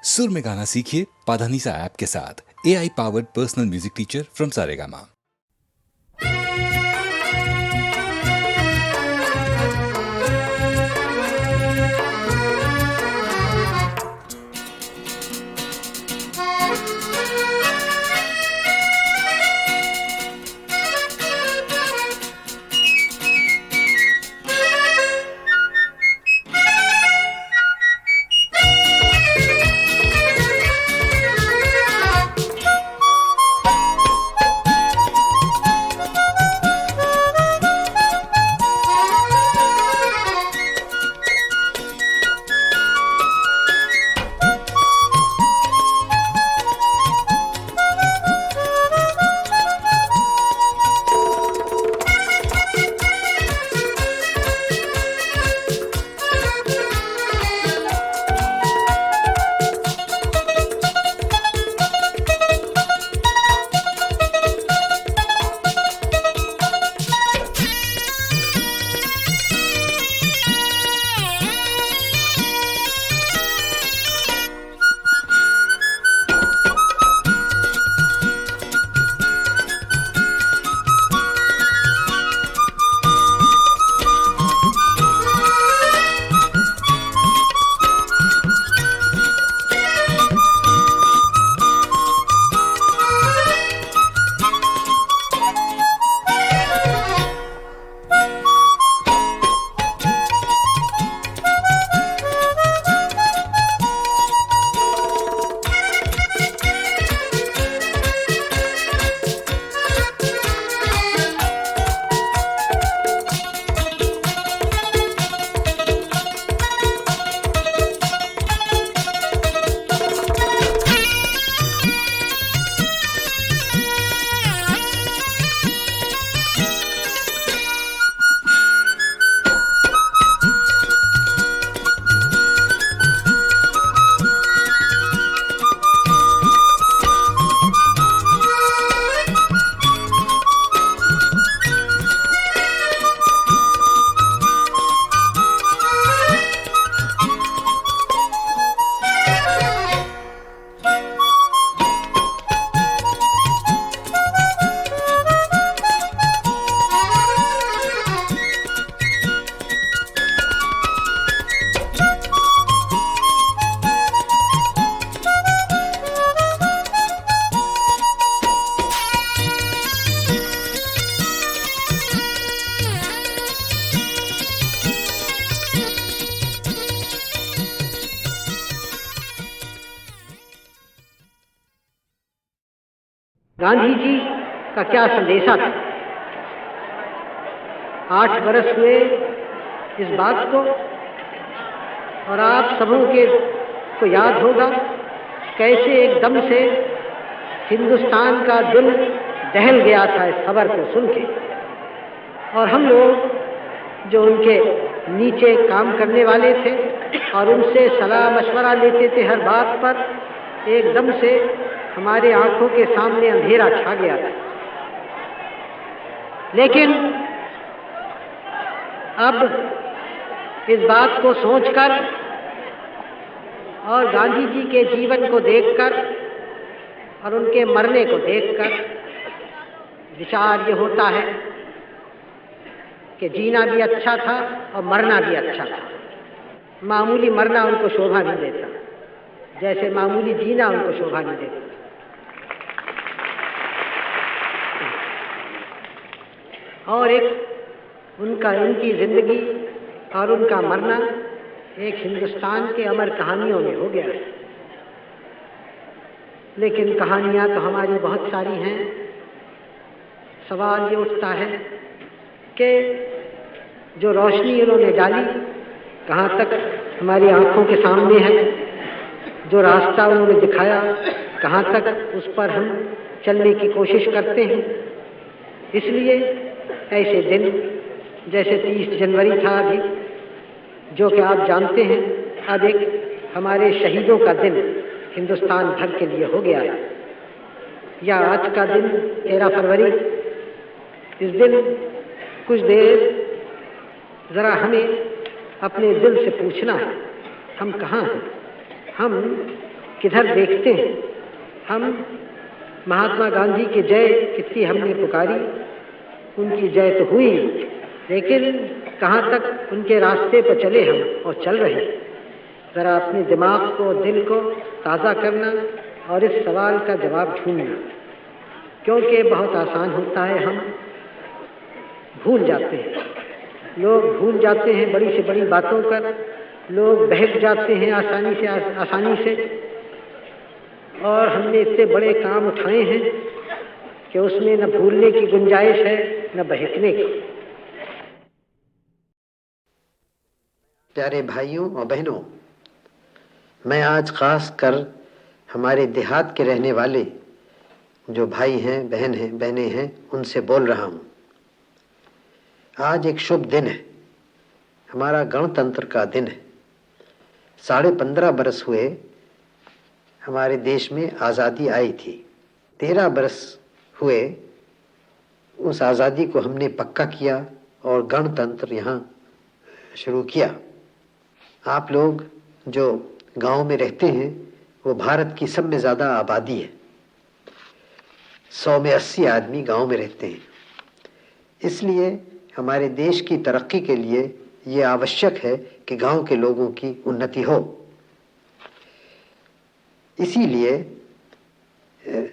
सुर में गाना सीखिए पाधानीसा ऐप के साथ। AI powered personal music teacher from Saregama. Gandhi ji का क्या संदेशा था। 8 वर्ष हुए इस बात को, और आप सबों के को याद होगा कैसे एकदम से हिंदुस्तान का दिल दहल गया था इस खबर को सुन के। और हम लोग जो उनके नीचे काम करने वाले थे और उनसे सलाह मशवरा लेते थे हर बात पर, एकदम से हमारे आंखों के सामने अंधेरा छा गया था। लेकिन अब इस बात को सोचकर और गांधी जी के जीवन को देखकर और उनके मरने को देखकर विचार ये होता है कि जीना भी अच्छा था और मरना भी अच्छा था। मामूली मरना उनको शोभा नहीं देता, जैसे मामूली जीना उनको शोभा नहीं देता। और एक उनकी जिंदगी और उनका मरना एक हिंदुस्तान के अमर कहानियों में हो गया। लेकिन कहानियाँ तो हमारी बहुत सारी हैं। सवाल ये उठता है कि जो रोशनी उन्होंने डाली कहाँ तक हमारी आंखों के सामने है, जो रास्ता उन्होंने दिखाया कहाँ तक उस पर हम चलने की कोशिश करते हैं। इसलिए ऐसे दिन जैसे 30 जनवरी था अभी, जो कि आप जानते हैं अब एक हमारे शहीदों का दिन हिंदुस्तान भर के लिए हो गया है। या आज का दिन 13 फरवरी, इस दिन कुछ देर ज़रा हमें अपने दिल से पूछना है, हम कहाँ हैं, हम किधर देखते हैं। हम महात्मा गांधी की जय कितनी हमने पुकारी, उनकी जय तो हुई, लेकिन कहाँ तक उनके रास्ते पर चले हम और चल रहे हैं। ज़रा अपने दिमाग को, दिल को ताज़ा करना और इस सवाल का जवाब ढूंढना, क्योंकि बहुत आसान होता है, हम भूल जाते हैं। लोग भूल जाते हैं बड़ी से बड़ी बातों पर, लोग बहक जाते हैं आसानी से, और हमने इतने बड़े काम उठाए हैं कि उसमें न भूलने की गुंजाइश है न बहकने की। प्यारे भाइयों और बहनों, मैं आज खास कर हमारे देहात के रहने वाले जो भाई हैं, बहनें हैं, उनसे बोल रहा हूँ। आज एक शुभ दिन है, हमारा गणतंत्र का दिन है। 15.5 बरस हुए हमारे देश में आज़ादी आई थी। 13 बरस हुए उस आज़ादी को हमने पक्का किया और गणतंत्र यहाँ शुरू किया। आप लोग जो गांव में रहते हैं वो भारत की सब में ज़्यादा आबादी है। 100 में 80 आदमी गांव में रहते हैं। इसलिए हमारे देश की तरक्की के लिए ये आवश्यक है कि गांव के लोगों की उन्नति हो। इसीलिए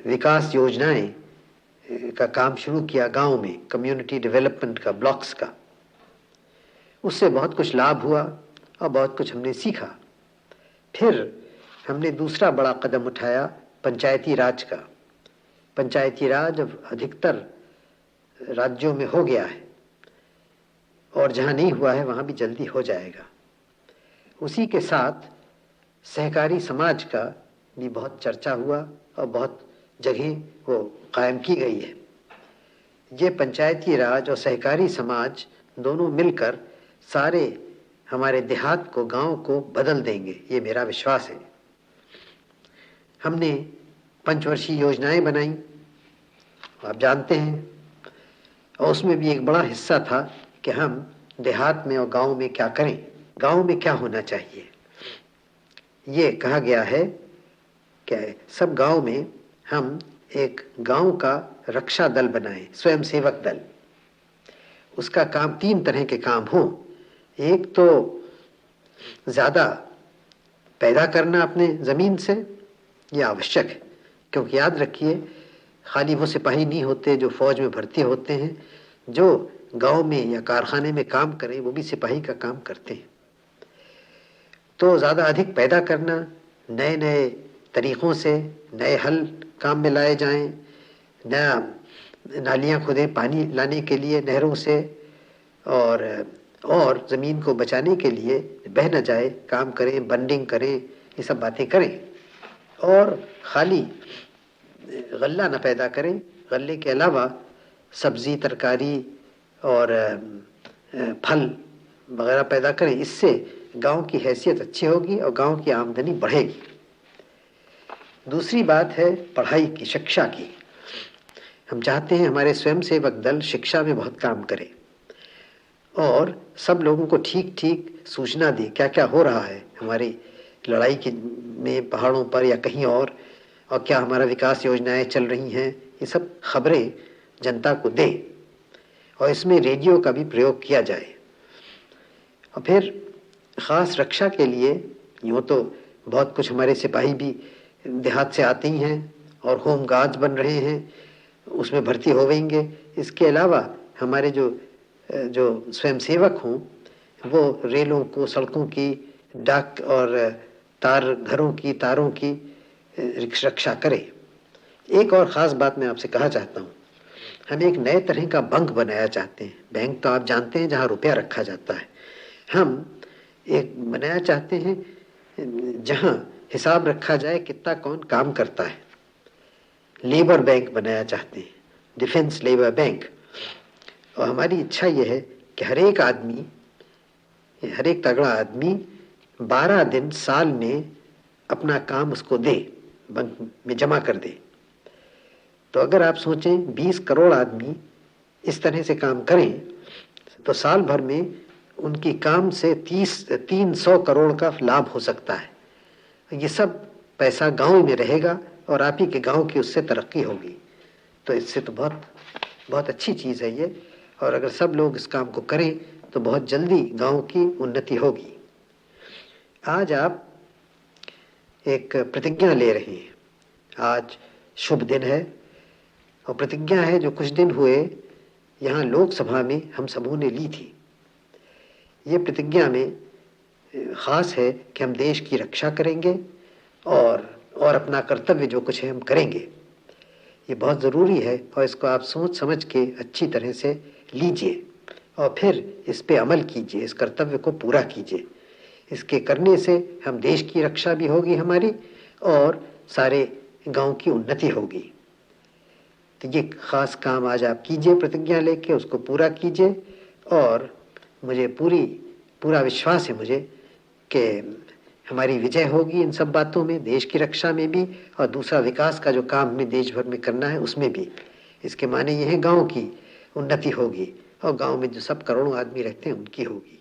विकास योजनाएं का काम शुरू किया गांव में, कम्युनिटी डेवलपमेंट का, ब्लॉक्स का। उससे बहुत कुछ लाभ हुआ और बहुत कुछ हमने सीखा। फिर हमने दूसरा बड़ा कदम उठाया पंचायती राज का। पंचायती राज अब अधिकतर राज्यों में हो गया है और जहाँ नहीं हुआ है वहाँ भी जल्दी हो जाएगा। उसी के साथ सहकारी समाज का भी बहुत चर्चा हुआ और बहुत जगह वो कायम की गई है। ये पंचायती राज और सहकारी समाज दोनों मिलकर सारे हमारे देहात को, गांव को बदल देंगे, ये मेरा विश्वास है। हमने पंचवर्षीय योजनाएं बनाई, आप जानते हैं, और उसमें भी एक बड़ा हिस्सा था कि हम देहात में और गांव में क्या करें, गांव में क्या होना चाहिए। ये कहा गया है कि सब गांव में हम एक गांव का रक्षा दल बनाएं, स्वयं सेवक दल। उसका काम 3 तरह के काम हों। एक तो ज़्यादा पैदा करना अपने ज़मीन से, ये आवश्यक है, क्योंकि याद रखिए खाली वो सिपाही नहीं होते जो फौज में भर्ती होते हैं, जो गांव में या कारखाने में काम करें वो भी सिपाही का काम करते हैं। तो ज़्यादा अधिक पैदा करना, नए नए तरीक़ों से नए हल काम में लाए जाएं, नया नालियाँ खुदें पानी लाने के लिए नहरों से, और ज़मीन को बचाने के लिए बह न जाए काम करें, बंडिंग करें, ये सब बातें करें। और खाली गल्ला न पैदा करें, गल्ले के अलावा सब्ज़ी, तरकारी और फल वगैरह पैदा करें। इससे गांव की हैसियत अच्छी होगी और गांव की आमदनी बढ़ेगी। दूसरी बात है पढ़ाई की, शिक्षा की। हम चाहते हैं हमारे स्वयंसेवक दल शिक्षा में बहुत काम करे और सब लोगों को ठीक ठीक सूचना दे क्या क्या हो रहा है हमारी लड़ाई के में, पहाड़ों पर या कहीं और क्या हमारा विकास योजनाएं चल रही हैं, ये सब खबरें जनता को दे। और इसमें रेडियो का भी प्रयोग किया जाए। और फिर ख़ास रक्षा के लिए यूँ तो बहुत कुछ हमारे सिपाही भी देहात से आते ही हैं और होम गार्ड्स बन रहे हैं, उसमें भर्ती होवेंगे। इसके अलावा हमारे जो स्वयंसेवक हों वो रेलों को, सड़कों की, डाक और घरों की तारों की रक्षा करें। एक और ख़ास बात मैं आपसे कहा चाहता हूँ, हम एक नए तरह का बैंक बनाया चाहते हैं। बैंक तो आप जानते हैं जहाँ रुपया रखा जाता है। हम एक बनाया चाहते हैं जहाँ हिसाब रखा जाए कितना कौन काम करता है। लेबर बैंक बनाया चाहते हैं, डिफेंस लेबर बैंक। और हमारी इच्छा यह है कि हर एक तगड़ा आदमी 12 दिन साल में अपना काम उसको दे, बैंक में जमा कर दे। तो अगर आप सोचें 20 करोड़ आदमी इस तरह से काम करें तो साल भर में उनकी काम से 300 करोड़ का लाभ हो सकता है। ये सब पैसा गांव में रहेगा और आप ही के गांव की उससे तरक्की होगी। तो इससे तो बहुत बहुत अच्छी चीज़ है ये, और अगर सब लोग इस काम को करें तो बहुत जल्दी गांव की उन्नति होगी। आज आप एक प्रतिज्ञा ले रहे हैं। आज शुभ दिन है और प्रतिज्ञा है जो कुछ दिन हुए यहाँ लोकसभा में हम सबों ने ली थी। ये प्रतिज्ञा में खास है कि हम देश की रक्षा करेंगे और अपना कर्तव्य जो कुछ है हम करेंगे। ये बहुत ज़रूरी है और इसको आप सोच समझ के अच्छी तरह से लीजिए और फिर इस पे अमल कीजिए, इस कर्तव्य को पूरा कीजिए। इसके करने से हम देश की रक्षा भी होगी हमारी और सारे गांव की उन्नति होगी। तो ये खास काम आज आप कीजिए, प्रतिज्ञा लेके उसको पूरा कीजिए। और मुझे पूरा विश्वास है मुझे कि हमारी विजय होगी इन सब बातों में, देश की रक्षा में भी और दूसरा विकास का जो काम हमें देश भर में करना है उसमें भी। इसके माने ये है गांव की उन्नति होगी और गांव में जो सब करोड़ों आदमी रहते हैं उनकी होगी।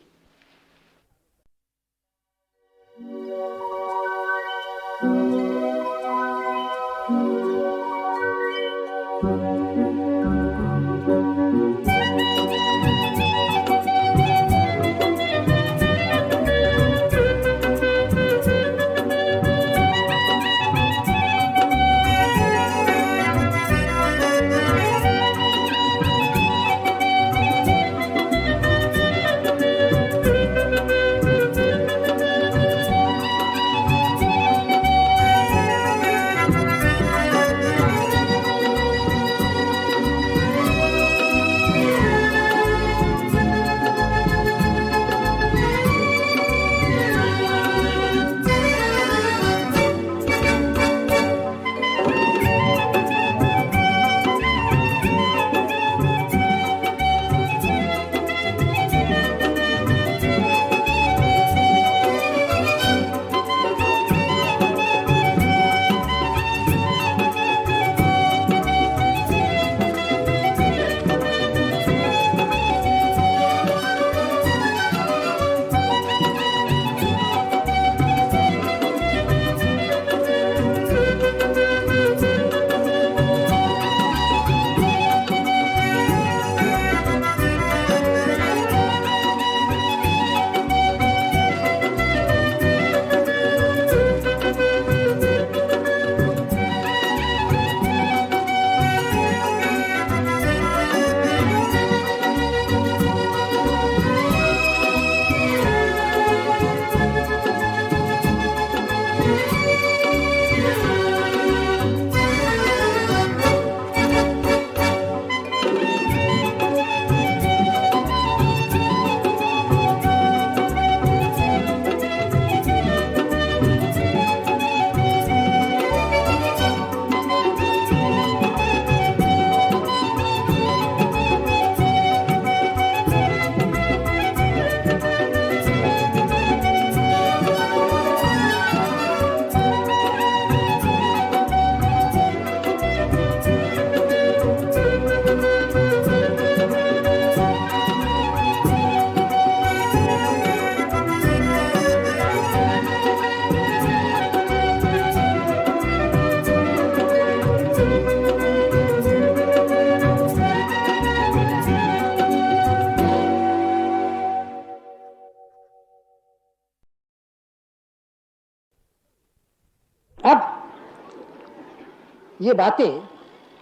ये बातें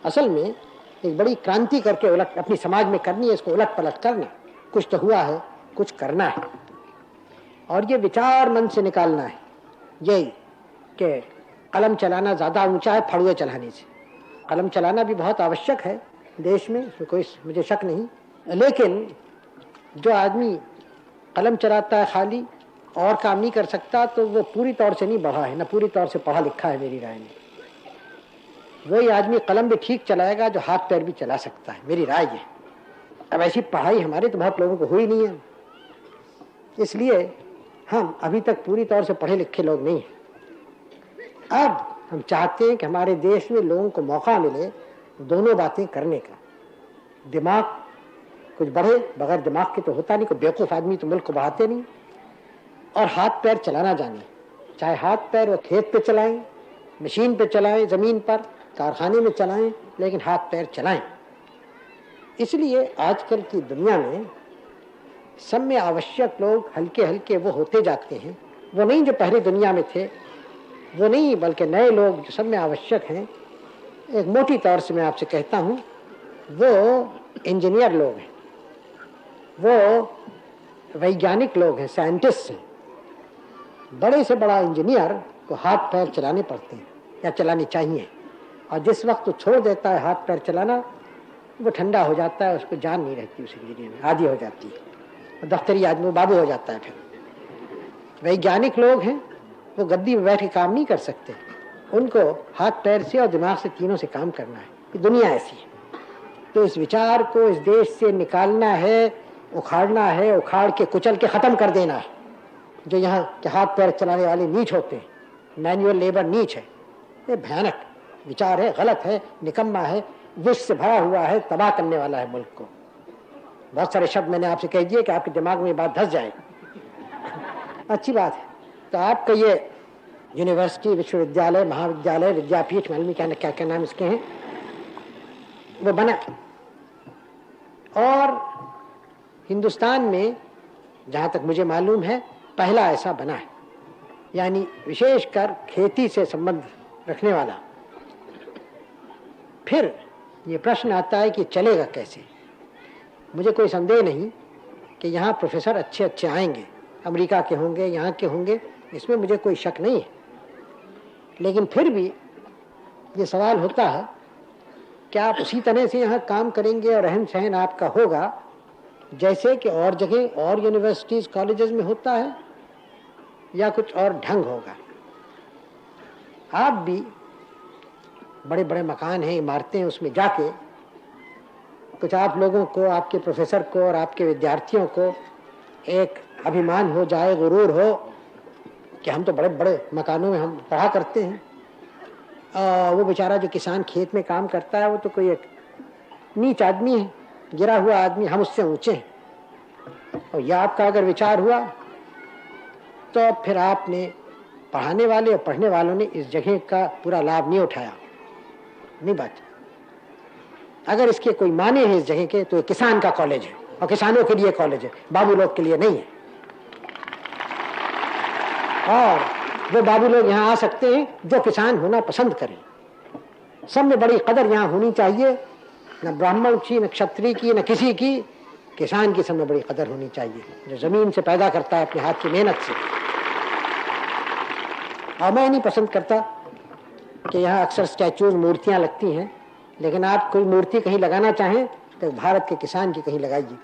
असल में एक बड़ी क्रांति करके उलट अपनी समाज में करनी है, इसको उलट पलट करना। कुछ तो हुआ है, कुछ करना है और ये विचार मन से निकालना है। यही कि कलम चलाना ज़्यादा ऊंचा है फड़ुए चलाने से। कलम चलाना भी बहुत आवश्यक है देश में, इसमें कोई मुझे शक नहीं, लेकिन जो आदमी कलम चलाता है खाली और काम नहीं कर सकता तो वो पूरी तौर से नहीं बढ़ा है, न पूरी तौर से पढ़ा लिखा है मेरी राय में। वही आदमी कलम भी ठीक चलाएगा जो हाथ पैर भी चला सकता है, मेरी राय है। अब ऐसी पढ़ाई हमारे तो बहुत लोगों को हुई नहीं है, इसलिए हम अभी तक पूरी तौर से पढ़े लिखे लोग नहीं हैं। अब हम चाहते हैं कि हमारे देश में लोगों को मौका मिले दोनों बातें करने का। दिमाग कुछ बढ़े, बगैर दिमाग के तो होता नहीं, कोई बेवकूफ़ आदमी तो मुल्क को बढ़ाते नहीं। और हाथ पैर चलाना जाने, चाहे हाथ पैर वो खेत पे चलाएं मशीन पे चलाएं, ज़मीन पर कारखाने में चलाएं, लेकिन हाथ पैर चलाएं। इसलिए आजकल की दुनिया में सब में आवश्यक लोग हल्के हल्के वो होते जाते हैं। वो नहीं जो पहले दुनिया में थे, वो नहीं, बल्कि नए लोग जो सब में आवश्यक हैं। एक मोटी तौर से मैं आपसे कहता हूँ, वो इंजीनियर लोग हैं, वो वैज्ञानिक लोग हैं, साइंटिस्ट हैं। बड़े से बड़ा इंजीनियर को हाथ पैर चलाने पड़ते हैं या चलानी चाहिए, और जिस वक्त वो छोड़ देता है हाथ पैर चलाना, वो ठंडा हो जाता है, उसको जान नहीं रहती उस इंजीनियर में, आदी हो जाती है, दफ्तरी आदमी बाबू हो जाता है। फिर वैज्ञानिक लोग हैं, वो गद्दी में बैठ के काम नहीं कर सकते, उनको हाथ पैर से और दिमाग से, तीनों से काम करना है। ये दुनिया ऐसी है। तो इस विचार को इस देश से निकालना है, उखाड़ना है, उखाड़ के कुचल के ख़त्म कर देना है। जो यहाँ के हाथ पैर चलाने वाले नीच होते हैं, मैनुअल लेबर नीच है, ये भयानक विचार है, गलत है, निकम्मा है, विष से भरा हुआ है, तबाह करने वाला है मुल्क को। बहुत सारे शब्द मैंने आपसे कह दिए कि आपके दिमाग में ये बात धस जाए। अच्छी बात है। तो आपका ये यूनिवर्सिटी, विश्वविद्यालय, महाविद्यालय, विद्यापीठ, मालूम क्या क्या नाम इसके हैं, वो बना। और हिंदुस्तान में जहाँ तक मुझे मालूम है पहला ऐसा बना है, यानी विशेषकर खेती से संबंध रखने वाला। फिर ये प्रश्न आता है कि चलेगा कैसे। मुझे कोई संदेह नहीं कि यहाँ प्रोफेसर अच्छे अच्छे आएंगे, अमेरिका के होंगे, यहाँ के होंगे, इसमें मुझे कोई शक नहीं है। लेकिन फिर भी ये सवाल होता है कि आप उसी तरह से यहाँ काम करेंगे और रहन सहन आपका होगा जैसे कि और जगह और यूनिवर्सिटीज कॉलेजेस में होता है, या कुछ और ढंग होगा। आप भी बड़े बड़े मकान हैं, इमारतें हैं, उसमें जाके कुछ आप लोगों को, आपके प्रोफेसर को और आपके विद्यार्थियों को एक अभिमान हो जाए, गुरूर हो कि हम तो बड़े बड़े मकानों में हम पढ़ा करते हैं। वो बेचारा जो किसान खेत में काम करता है, वो तो कोई एक नीच आदमी है, गिरा हुआ आदमी, हम उससे ऊंचे हैं। और यह आपका अगर विचार हुआ तो फिर आपने, पढ़ाने वाले और पढ़ने वालों ने इस जगह का पूरा लाभ नहीं उठाया, नहीं बात। अगर इसके कोई माने हैं इस जगह के, तो ये किसान का कॉलेज है और किसानों के लिए कॉलेज है, बाबू लोग के लिए नहीं है। और वो बाबू लोग यहाँ आ सकते हैं जो किसान होना पसंद करें। सब में बड़ी कदर यहाँ होनी चाहिए, न ब्राह्मण की, न क्षत्रिय की, न किसी की, किसान की सब में बड़ी कदर होनी चाहिए, जो जमीन से पैदा करता है अपने हाथ की मेहनत से। और मैं नहीं पसंद करता कि यहाँ अक्सर स्टैचूज, मूर्तियाँ लगती हैं, लेकिन आप कोई मूर्ति कहीं लगाना चाहें तो भारत के किसान की कहीं लगाइए।